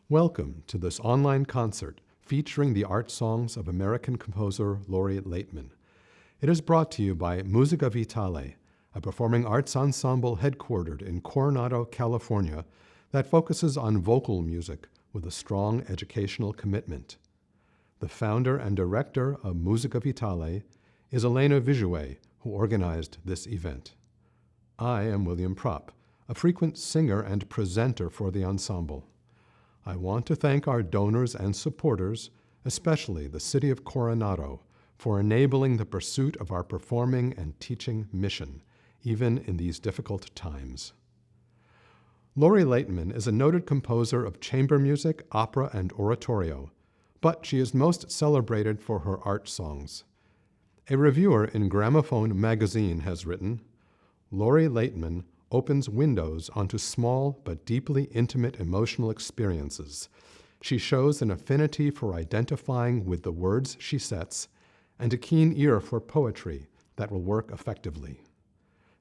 Welcome to this online concert featuring the art songs of American composer Lori Laitman. It is brought to you by Musica Vitale, a performing arts ensemble headquartered in Coronado, California, that focuses on vocal music with a strong educational commitment. The founder and director of Musica Vitale is Elena Visuet, who organized this event. I am William Propp, a frequent singer and presenter for the ensemble. I want to thank our donors and supporters, especially the City of Coronado, for enabling the pursuit of our performing and teaching mission, even in these difficult times. Lori Laitman is a noted composer of chamber music, opera, and oratorio, but she is most celebrated for her art songs. A reviewer in Gramophone magazine has written, "Lori Laitman opens windows onto small but deeply intimate emotional experiences. She shows an affinity for identifying with the words she sets and a keen ear for poetry that will work effectively."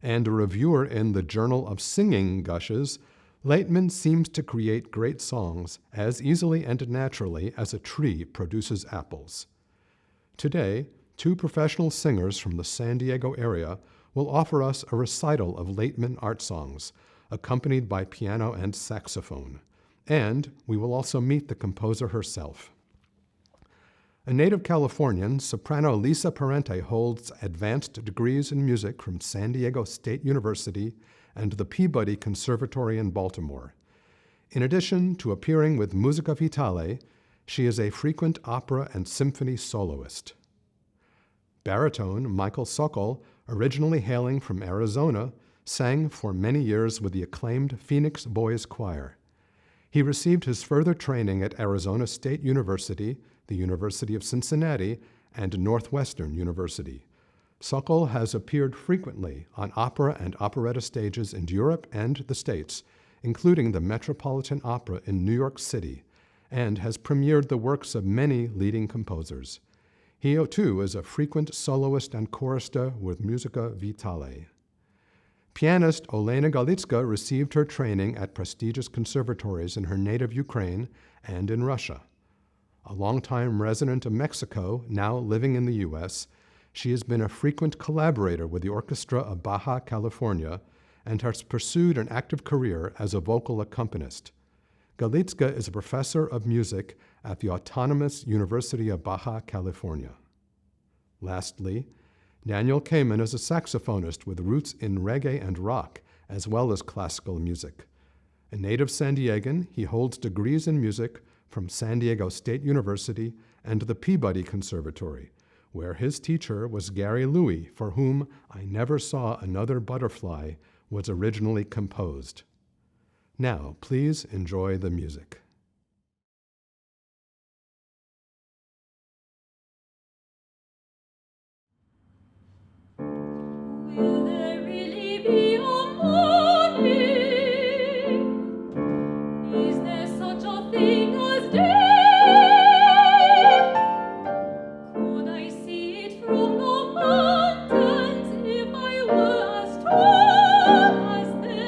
And a reviewer in the Journal of Singing gushes, "Laitman seems to create great songs as easily and naturally as a tree produces apples." Today, two professional singers from the San Diego area will offer us a recital of Laitman art songs, accompanied by piano and saxophone. And we will also meet the composer herself. A native Californian, soprano Lisa Parente holds advanced degrees in music from San Diego State University and the Peabody Conservatory in Baltimore. In addition to appearing with Musica Vitale, she is a frequent opera and symphony soloist. Baritone Michael Sokol, originally hailing from Arizona, sang for many years with the acclaimed Phoenix Boys Choir. He received his further training at Arizona State University, the University of Cincinnati, and Northwestern University. Sokol has appeared frequently on opera and operetta stages in Europe and the States, including the Metropolitan Opera in New York City, and has premiered the works of many leading composers. He, too, is a frequent soloist and chorister with Musica Vitale. Pianist Olena Galitska received her training at prestigious conservatories in her native Ukraine and in Russia. A longtime resident of Mexico, now living in the U.S., she has been a frequent collaborator with the Orchestra of Baja California and has pursued an active career as a vocal accompanist. Galitska is a professor of music at the Autonomous University of Baja California. Lastly, Daniel Kamen is a saxophonist with roots in reggae and rock, as well as classical music. A native San Diegan, he holds degrees in music from San Diego State University and the Peabody Conservatory, where his teacher was Gary Louis, for whom I Never Saw Another Butterfly was originally composed. Now, please enjoy the music. Will there really be a morning? Is there such a thing as day? Could I see it from the mountains if I were as tall as they?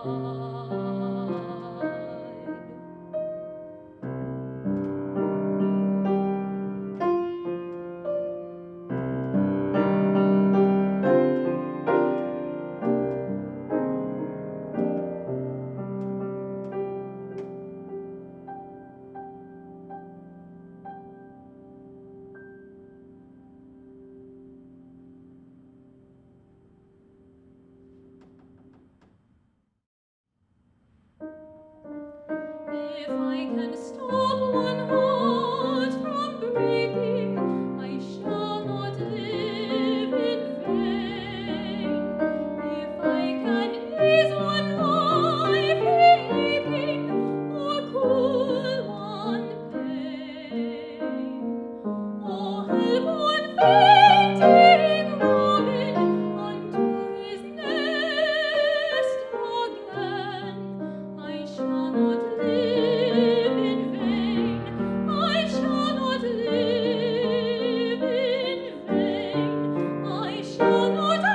If I can stop one heart from breaking, I shall not live in vain. If I can ease one life aching, or cool one pain, or help one fainting robin unto his nest again, I shall not live in vain. I shall not live in vain. I shall not live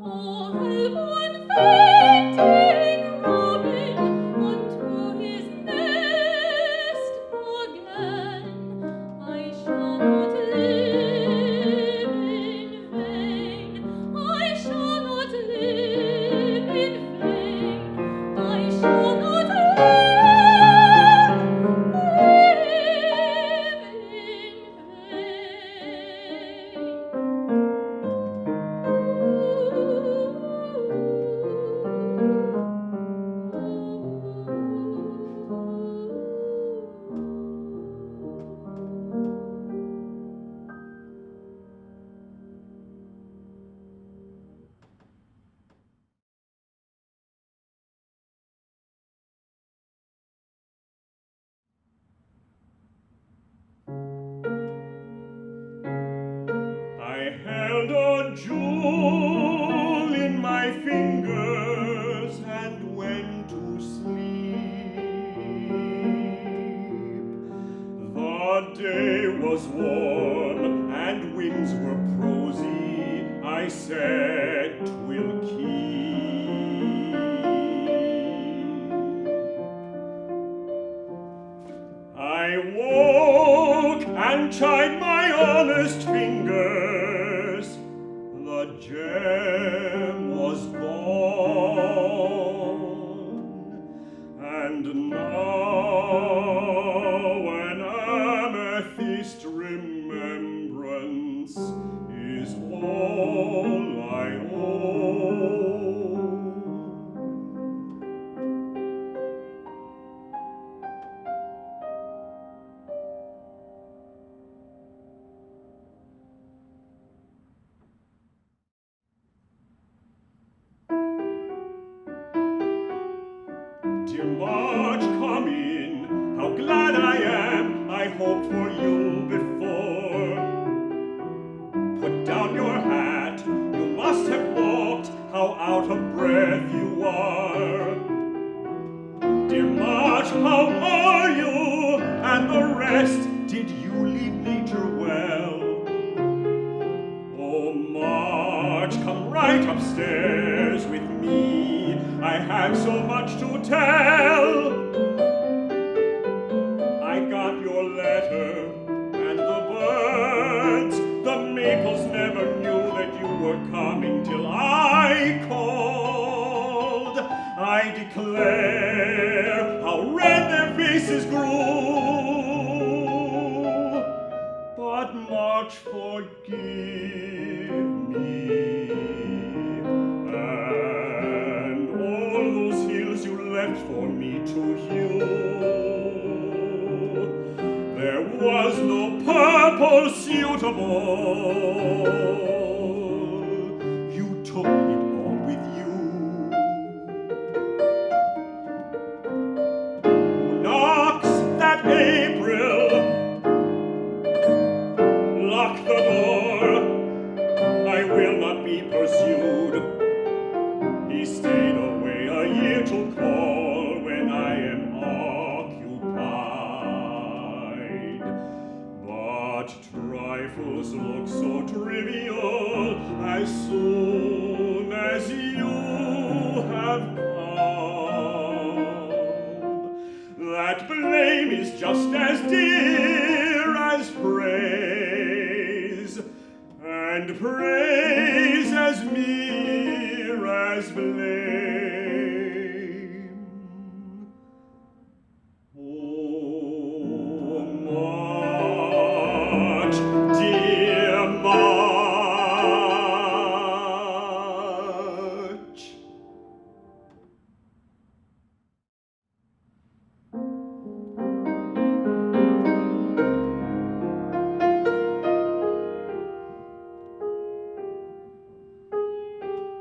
Oh, help one fainting robin unto his nest again. I shall not live in vain. I shall not live in vain. I shall not live in vain. I held a jewel in my fingers and went to sleep. The day was warm and winds were prosy. I said 'twill keep. I woke and tried my honest fingers. The gem was gone, and now an amethyst remembrance is all I own. Dear March, come in. How glad I am. I hoped for you before. Put down your hat. You must have walked. How out of breath you are. Dear March, how are you? And the rest, did you leave nature well? Oh, March, come right upstairs with me. I have so much to tell. I got your letter and the birds. The maples never knew that you were coming till I called. I declare how red their faces grew. But March, forgive me. And all those hills you left for me to hew. There was no purple suitable. You took it all with you. Who knocks that April miracles look so trivial as soon as you have come. That blame is just as dear as praise, and praise as mere as blame. Oh, much, dear, much.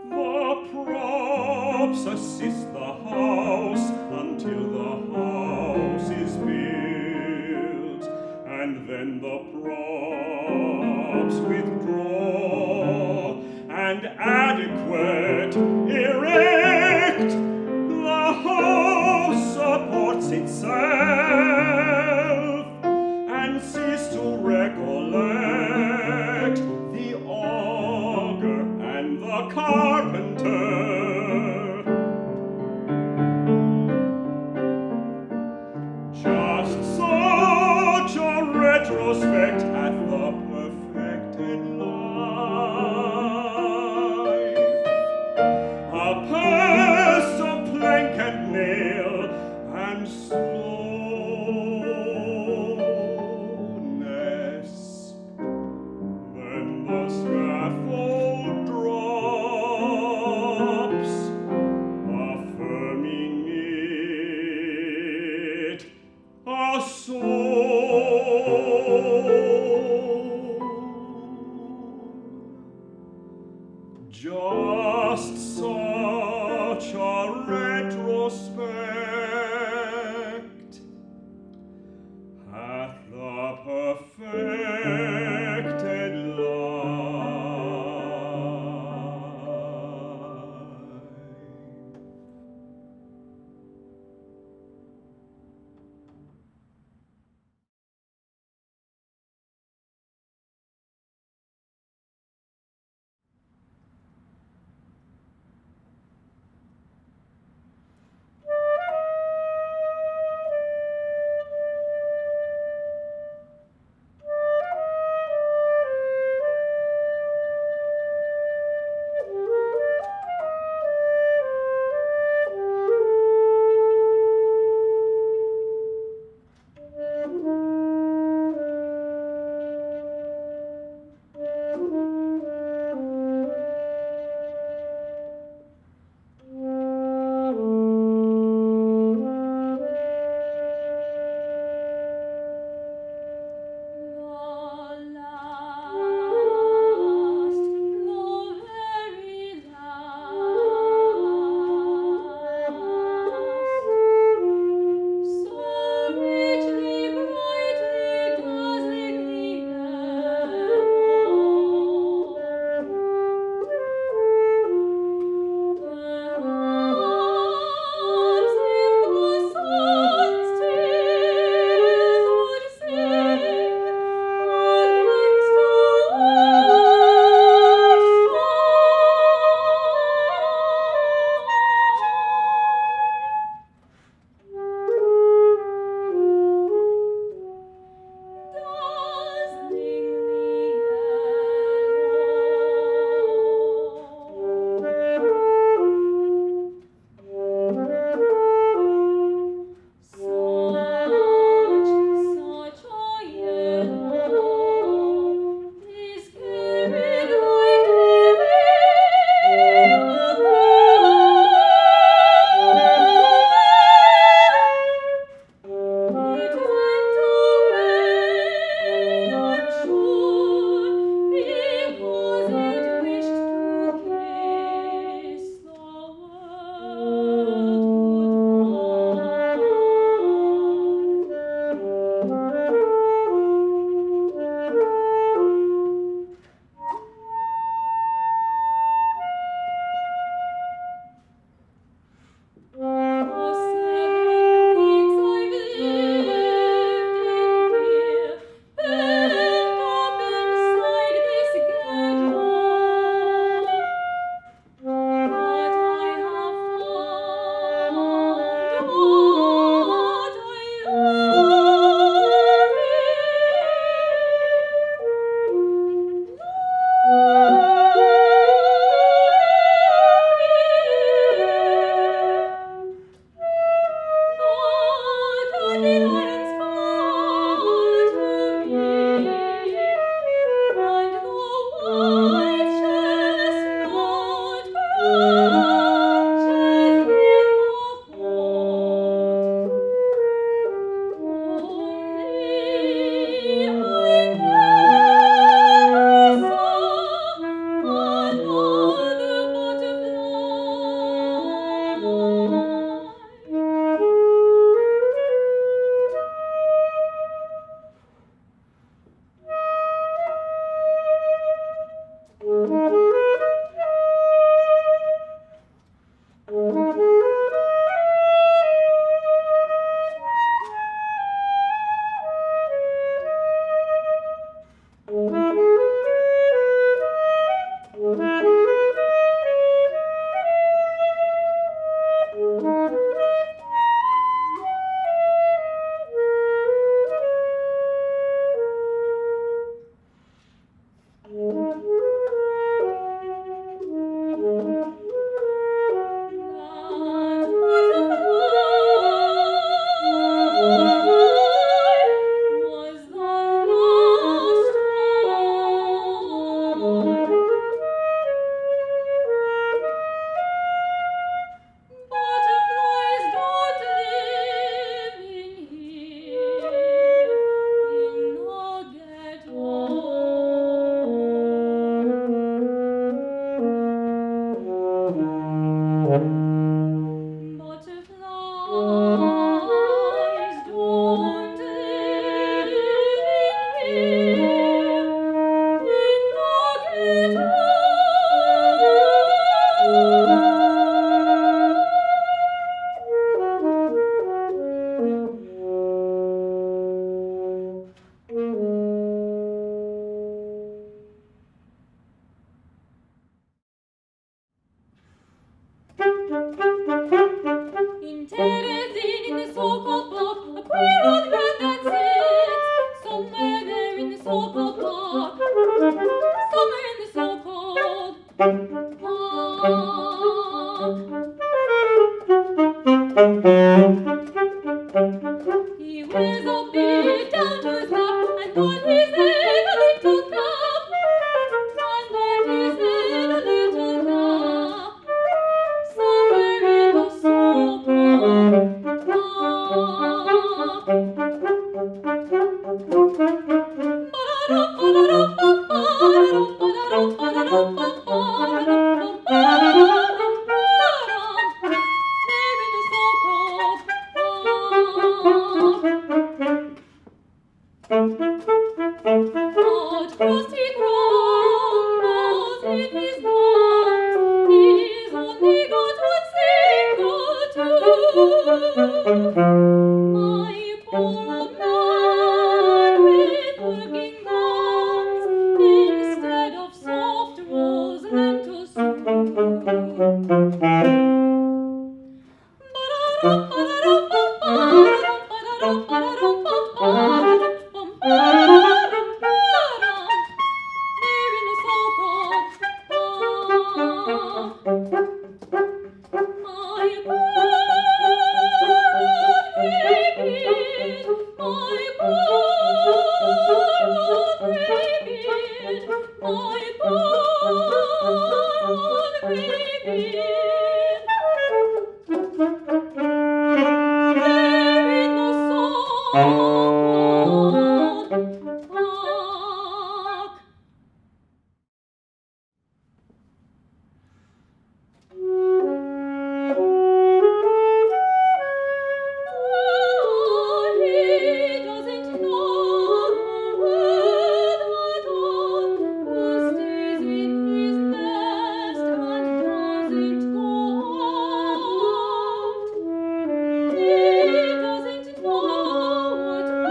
The props assist the house until the house is built, and then the props withdraw, and adequate erect, the house supports itself, and cease to recollect the augur and the carpenter. Just such a retrospect at the perfected life, a purse of plank and nail, and slow wears a beard down to his back, and on his head a little cap, and on his head a little cap. Somewhere in the But first he grumbles in his guns, he's only got one single tune. My poor old man with working gums, instead of soft rose lent to He doesn't know what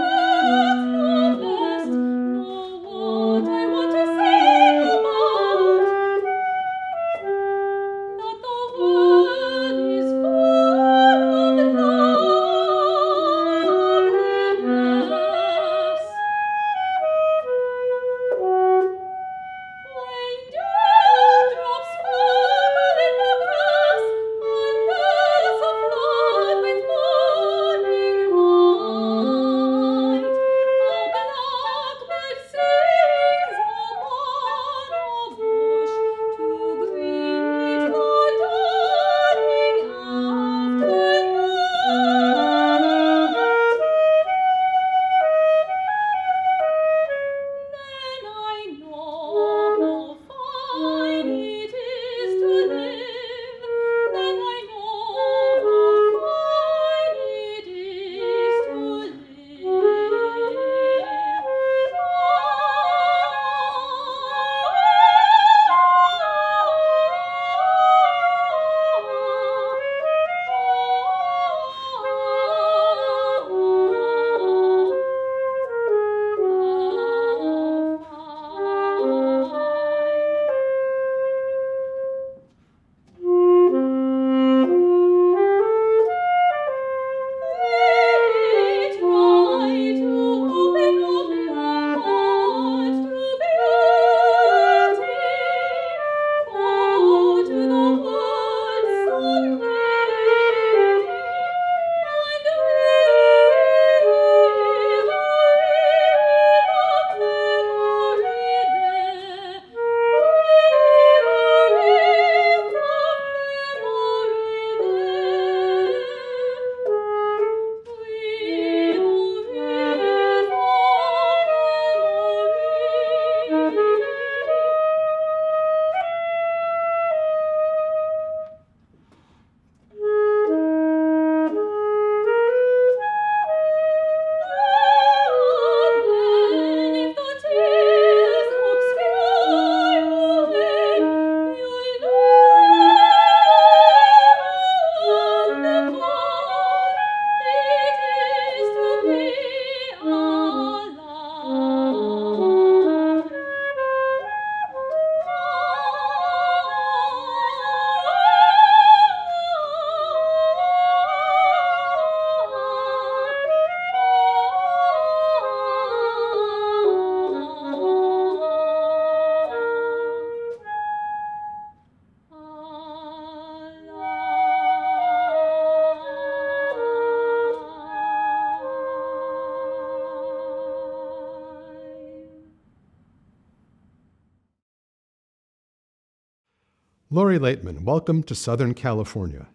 Lori Laitman, welcome to Southern California.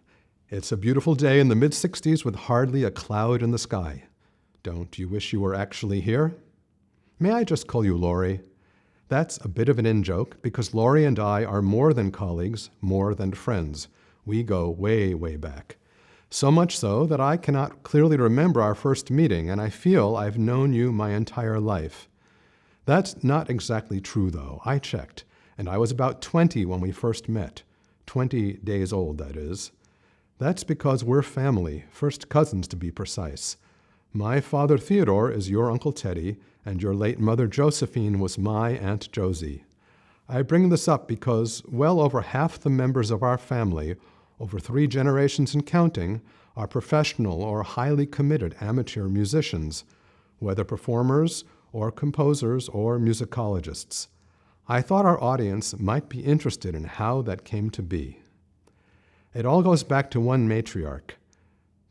It's a beautiful day in the mid-60s with hardly a cloud in the sky. Don't you wish you were actually here? May I just call you Lori? That's a bit of an in-joke because Lori and I are more than colleagues, more than friends. We go way, way back. So much so that I cannot clearly remember our first meeting, and I feel I've known you my entire life. That's not exactly true, though. I checked, and I was about 20 when we first met. 20 days old, that is. That's because we're family, first cousins to be precise. My father Theodore is your Uncle Teddy, and your late mother Josephine was my Aunt Josie. I bring this up because well over half the members of our family, over 3 generations and counting, are professional or highly committed amateur musicians, whether performers or composers or musicologists. I thought our audience might be interested in how that came to be. It all goes back to one matriarch.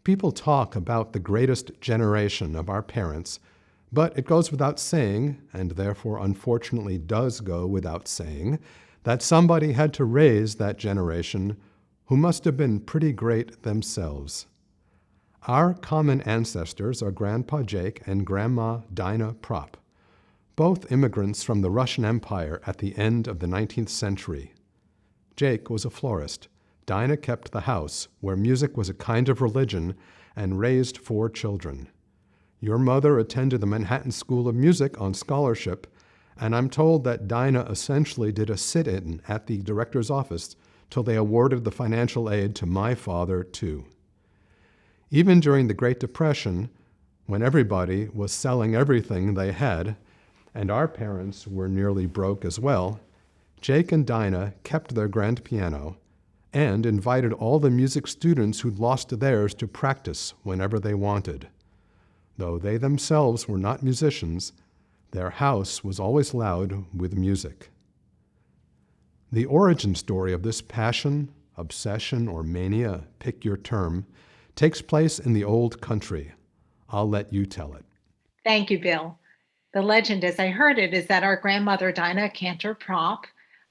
People talk about the greatest generation of our parents, but it goes without saying, and therefore unfortunately does go without saying, that somebody had to raise that generation who must have been pretty great themselves. Our common ancestors are Grandpa Jake and Grandma Dinah Propp, both immigrants from the Russian Empire at the end of the 19th century. Jake was a florist. Dinah kept the house, where music was a kind of religion, and raised 4 children. Your mother attended the Manhattan School of Music on scholarship, and I'm told that Dinah essentially did a sit-in at the director's office till they awarded the financial aid to my father, too. Even during the Great Depression, when everybody was selling everything they had, and our parents were nearly broke as well, Jake and Dinah kept their grand piano and invited all the music students who'd lost theirs to practice whenever they wanted. Though they themselves were not musicians, their house was always loud with music. The origin story of this passion, obsession, or mania, pick your term, takes place in the old country. I'll let you tell it. Thank you, Bill. The legend, as I heard it, is that our grandmother, Dinah Cantor Propp,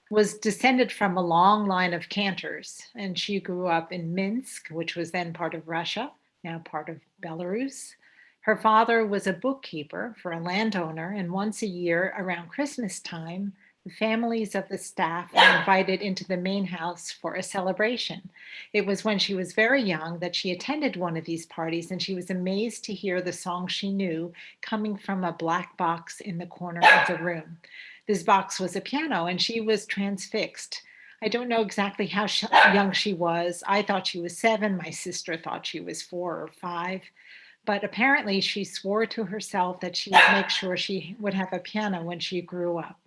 was descended from a long line of cantors, and she grew up in Minsk, which was then part of Russia, now part of Belarus. Her father was a bookkeeper for a landowner, and once a year around Christmas time, the families of the staff were invited into the main house for a celebration. It was when she was very young that she attended one of these parties, and she was amazed to hear the song she knew coming from a black box in the corner of the room. This box was a piano, and she was transfixed. I don't know exactly how young she was. I thought she was 7. My sister thought she was 4 or 5. But apparently she swore to herself that she would make sure she would have a piano when she grew up.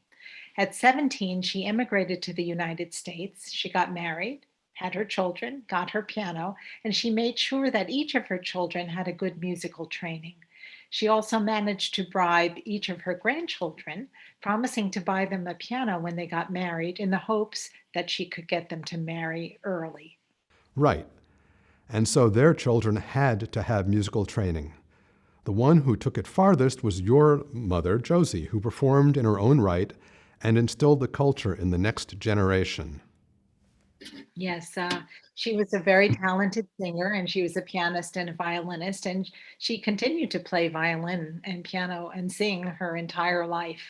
At 17, she immigrated to the United States. She got married, had her children, got her piano, and she made sure that each of her children had a good musical training. She also managed to bribe each of her grandchildren, promising to buy them a piano when they got married in the hopes that she could get them to marry early. Right. And so their children had to have musical training. The one who took it farthest was your mother, Josie, who performed in her own right and instilled the culture in the next generation. Yes, she was a very talented singer, and she was a pianist and a violinist, and she continued to play violin and piano and sing her entire life.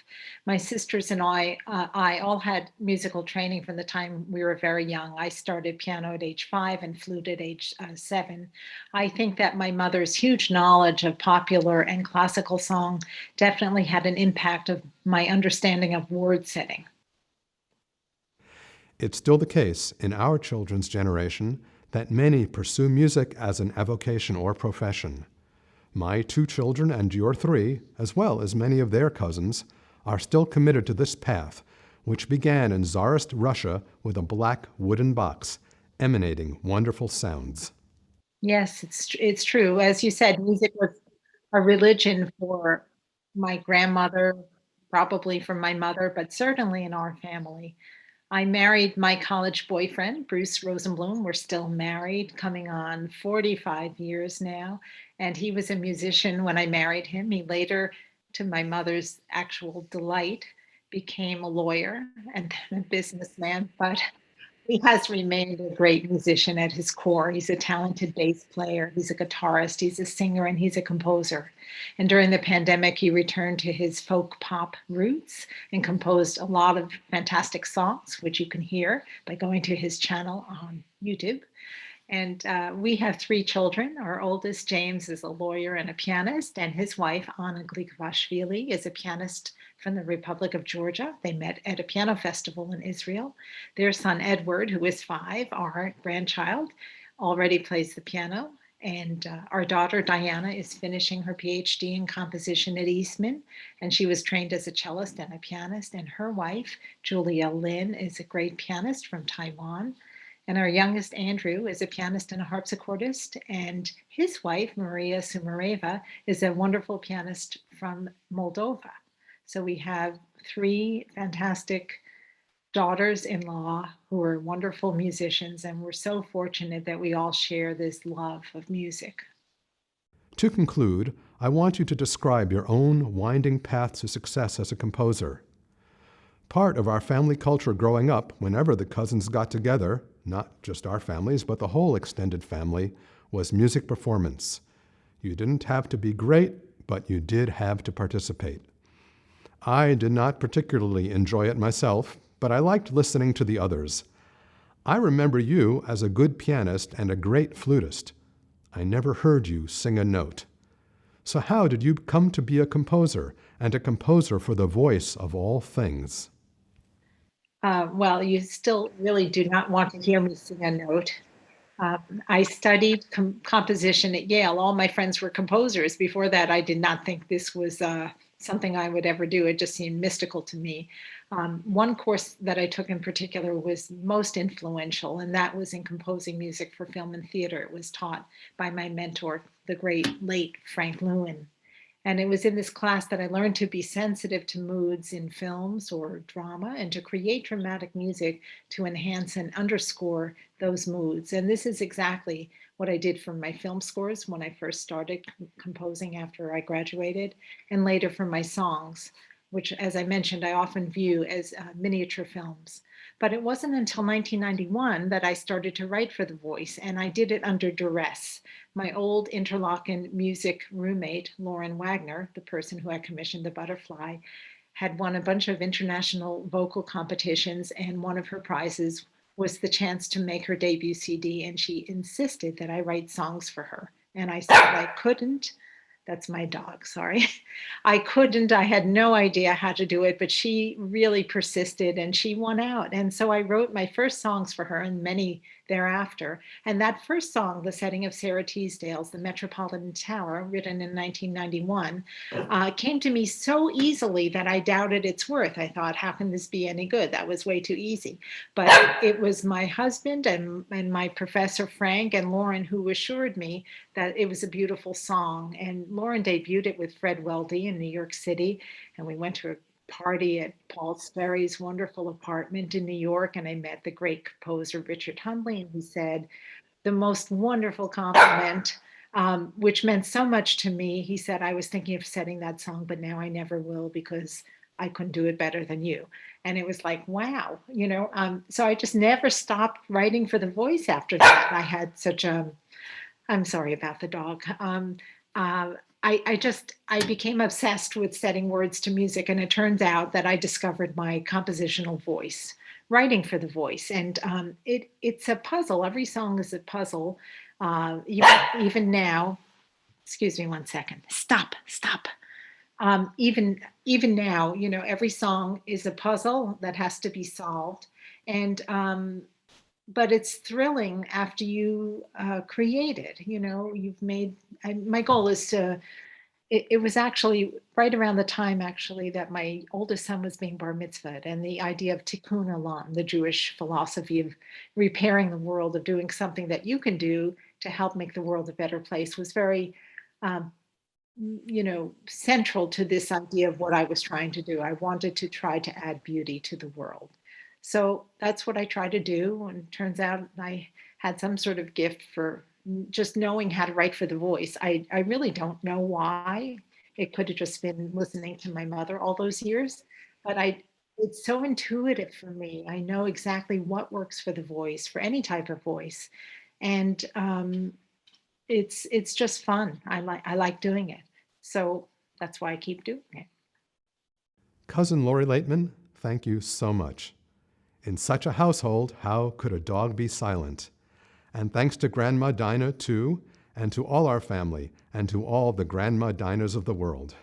My sisters and I all had musical training from the time we were very young. I started piano at age 5 and flute at age 7. I think that my mother's huge knowledge of popular and classical song definitely had an impact of my understanding of word setting. It's still the case in our children's generation that many pursue music as an avocation or profession. My 2 children and your 3, as well as many of their cousins, are still committed to this path, which began in Tsarist Russia with a black wooden box, emanating wonderful sounds. Yes, it's true. As you said, music was a religion for my grandmother, probably for my mother, but certainly in our family. I married my college boyfriend, Bruce Rosenblum. We're still married, coming on 45 years now. And he was a musician when I married him. He later, to my mother's actual delight, became a lawyer and then a businessman. But He has remained a great musician at his core. He's a talented bass player, he's a guitarist, he's a singer, and he's a composer. And during the pandemic, he returned to his folk pop roots and composed a lot of fantastic songs, which you can hear by going to his channel on YouTube. And we have three children. Our oldest, James, is a lawyer and a pianist, and his wife, Anna Glikvashvili, is a pianist from the Republic of Georgia. They met at a piano festival in Israel. Their son, Edward, who is 5, our grandchild, already plays the piano. And our daughter, Diana, is finishing her PhD in composition at Eastman, and she was trained as a cellist and a pianist. And her wife, Julia Lin, is a great pianist from Taiwan. And our youngest, Andrew, is a pianist and a harpsichordist. And his wife, Maria Sumareva, is a wonderful pianist from Moldova. So we have 3 fantastic daughters in law who are wonderful musicians. And we're so fortunate that we all share this love of music. To conclude, I want you to describe your own winding path to success as a composer. Part of our family culture growing up, whenever the cousins got together, not just our families, but the whole extended family, was music performance. You didn't have to be great, but you did have to participate. I did not particularly enjoy it myself, but I liked listening to the others. I remember you as a good pianist and a great flutist. I never heard you sing a note. So how did you come to be a composer, and a composer for the voice of all things? Well, you still really do not want to hear me sing a note. I studied composition at Yale. All my friends were composers. Before that, I did not think this was something I would ever do. It just seemed mystical to me. One course that I took in particular was most influential, and that was in composing music for film and theater. It was taught by my mentor, the great late Frank Lewin. And it was in this class that I learned to be sensitive to moods in films or drama and to create dramatic music to enhance and underscore those moods. And this is exactly what I did for my film scores when I first started composing after I graduated, and later for my songs, which, as I mentioned, I often view as miniature films. But it wasn't until 1991 that I started to write for The Voice, and I did it under duress. My old Interlochen music roommate, Lauren Wagner, the person who had commissioned The Butterfly, had won a bunch of international vocal competitions, and one of her prizes was the chance to make her debut CD, and she insisted that I write songs for her. And I said I couldn't. That's my dog, sorry. I couldn't, I had no idea how to do it, but she really persisted and she won out. And so I wrote my first songs for her and many thereafter. And that first song, the setting of Sarah Teasdale's The Metropolitan Tower, written in 1991, came to me so easily that I doubted its worth. I thought, how can this be any good? That was way too easy. But it was my husband and my professor, Frank, and Lauren, who assured me that it was a beautiful song. And Lauren debuted it with Fred Weldy in New York City. And we went to a party at Paul Sperry's wonderful apartment in New York. And I met the great composer, Richard Hundley. And he said the most wonderful compliment, which meant so much to me. He said, I was thinking of setting that song, but now I never will because I couldn't do it better than you. And it was like, wow, so I just never stopped writing for The Voice after that. I had such a, I'm sorry about the dog. I became obsessed with setting words to music, and it turns out that I discovered my compositional voice, writing for The Voice, and it's a puzzle. Every song is a puzzle. Even now, excuse me one second. Stop. Even now, every song is a puzzle that has to be solved, and but it's thrilling after you create it. You've made. My goal is to. It was actually right around the time, actually, that my oldest son was being bar mitzvahed, and the idea of tikkun olam, the Jewish philosophy of repairing the world, of doing something that you can do to help make the world a better place, was very, um, central to this idea of what I was trying to do. I wanted to try to add beauty to the world. So that's what I try to do. And it turns out I had some sort of gift for just knowing how to write for The Voice. I really don't know why. It could have just been listening to my mother all those years, but It's so intuitive for me. I know exactly what works for the voice, for any type of voice, and it's just fun. I like doing it, so that's why I keep doing it. Cousin Lori Laitman, thank you so much. In such a household, how could a dog be silent? And thanks to Grandma Dinah, too, and to all our family, and to all the Grandma Dinahs of the world.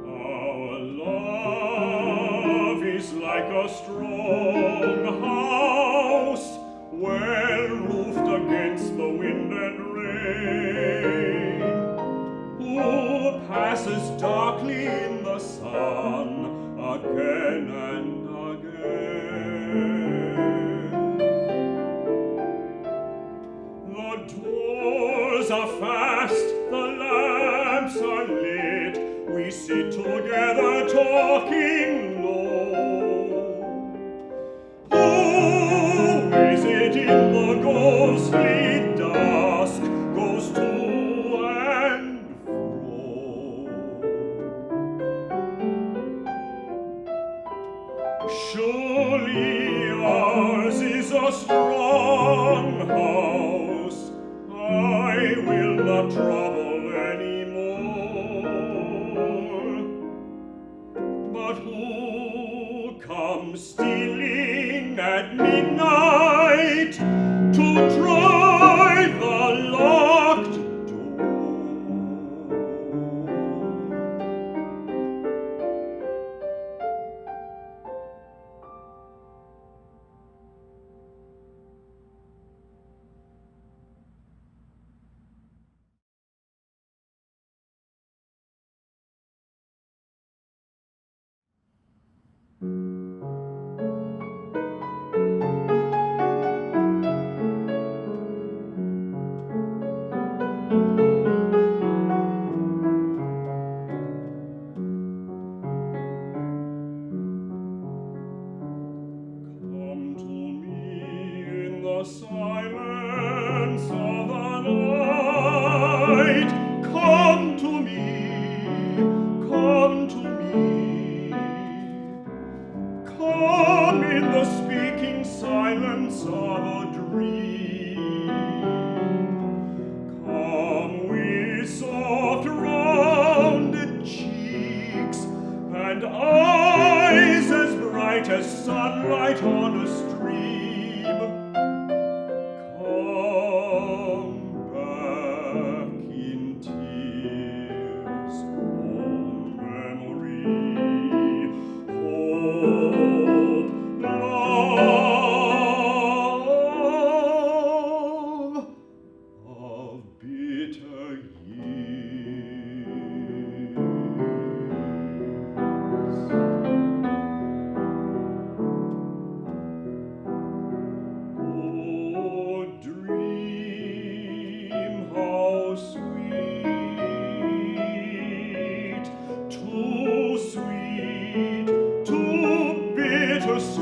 Our love is like a strong house, well roofed against the wind and rain. Who passes darkly in the sun again and again. The doors are fast, the lamps are lit, we sit together talking low. Who is it in the ghostly dusk goes to and fro? Surely ours is a strong house, I will not trouble anymore. But who comes stealing at midnight to try the locked door? Come to me in the silence of the night. Come to me, come to me. Come in the speaking silence of a dream. Come with soft rounded cheeks and eyes as bright as sunlight on a stream. Come back in tears, oh memory, hope, love of bitter years. Oh, dream how sweet, too bittersweet,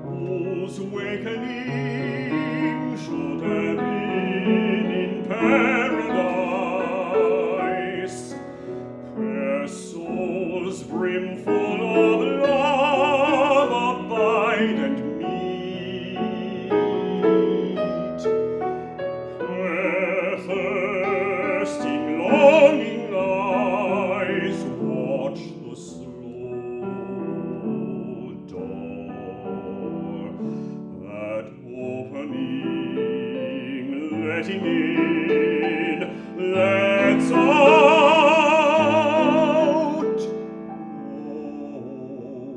whose wakening should have been in paradise, where souls brimful of love abide and meet, where thirsting longing eyes watch the slow door, that opening, letting in, lets out no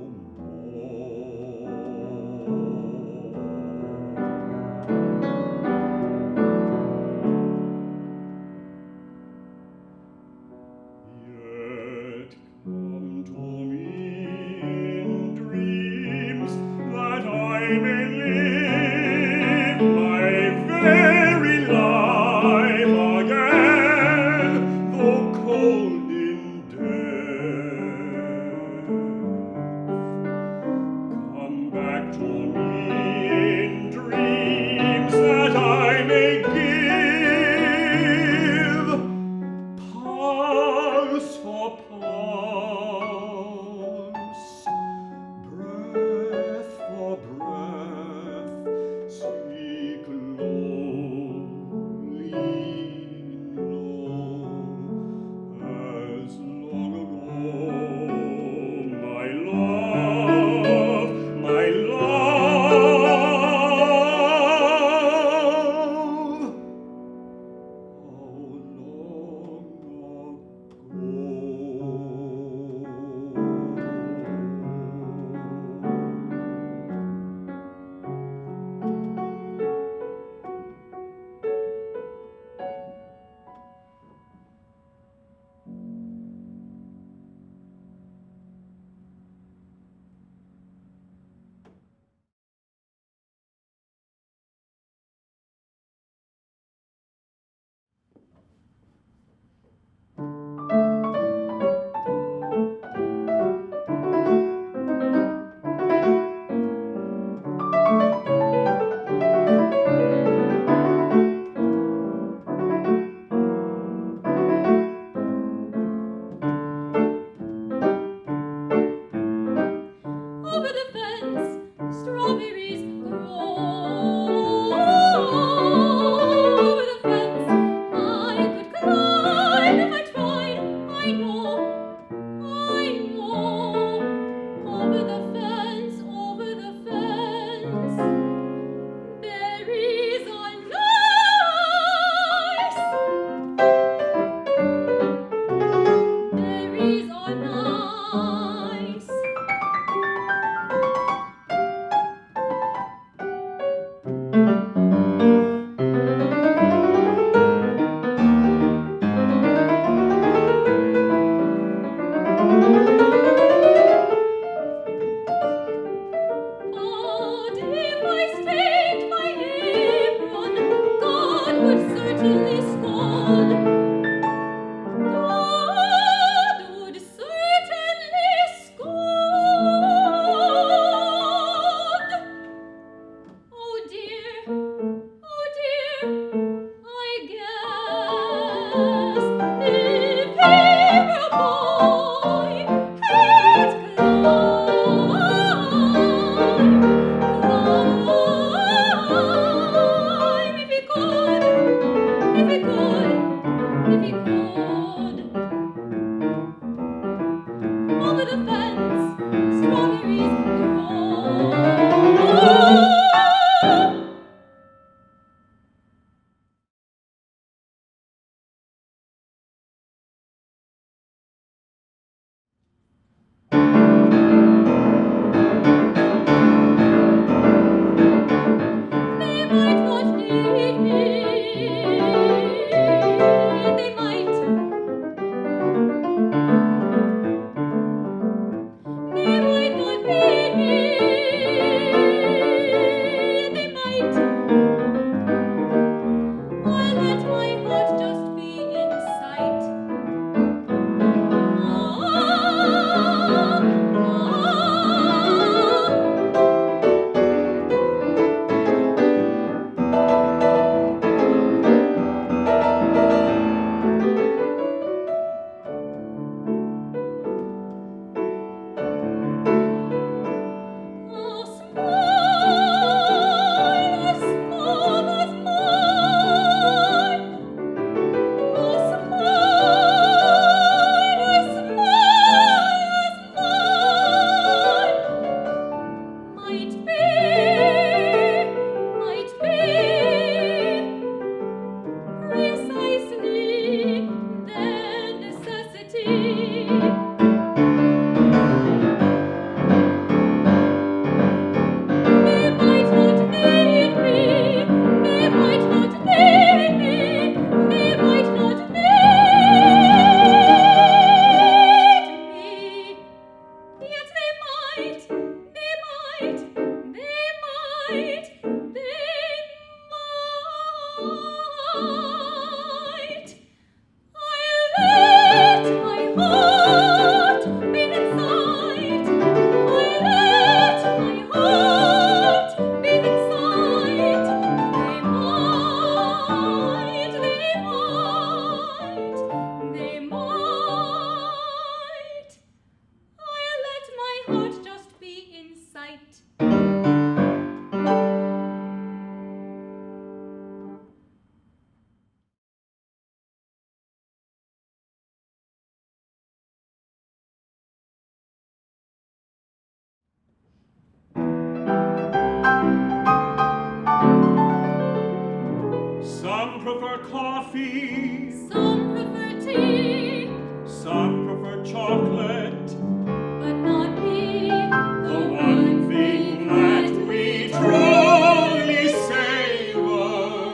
coffee. Some prefer tea, Some prefer chocolate. but not me. The one thing that we truly savor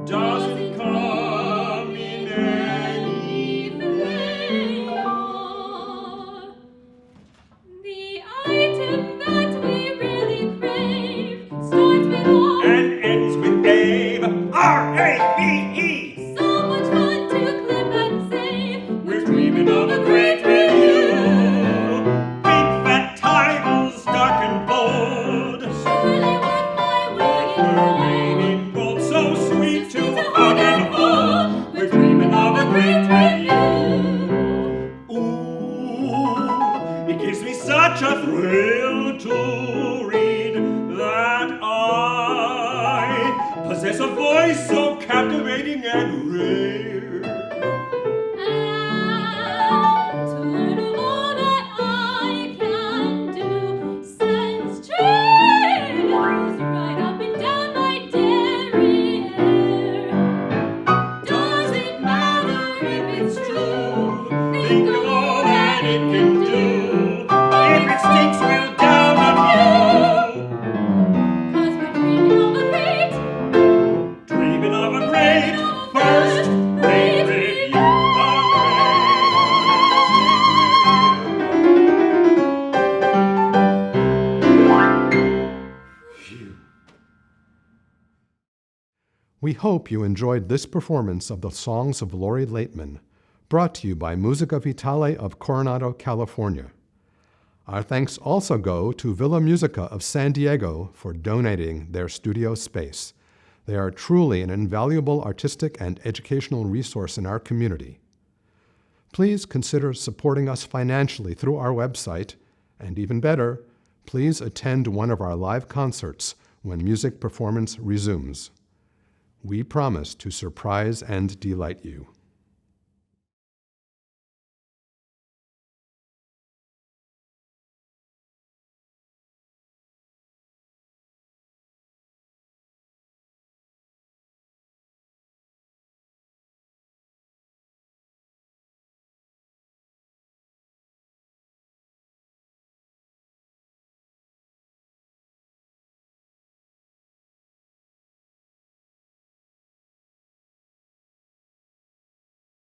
doesn't come in any flavor. The item that we really crave starts with R. And ends with Abe. R-A-B-E. So much fun to clip and save. We're dreaming of a great review. Big fat titles, dark and bold. Surely worth my weight in gold. Gold so sweet to hug and hold. We're dreaming of a great review. Ooh, it gives me such a thrill to read that I possess a voice so captivating and rare. And to learn of all that I can do sends chills right up and down my derriere. Doesn't matter if it's true. Think of all that it can do. If it stinks, we'll down a few. 'Cause we're dreaming of a great Dreaming of a great first rate review. Phew. We hope you enjoyed this performance of the songs of Lori Laitman, brought to you by Musica Vitale of Coronado, California. Our thanks also go to Villa Musica of San Diego for donating their studio space. They are truly an invaluable artistic and educational resource in our community. Please consider supporting us financially through our website, and even better, please attend one of our live concerts when music performance resumes. We promise to surprise and delight you.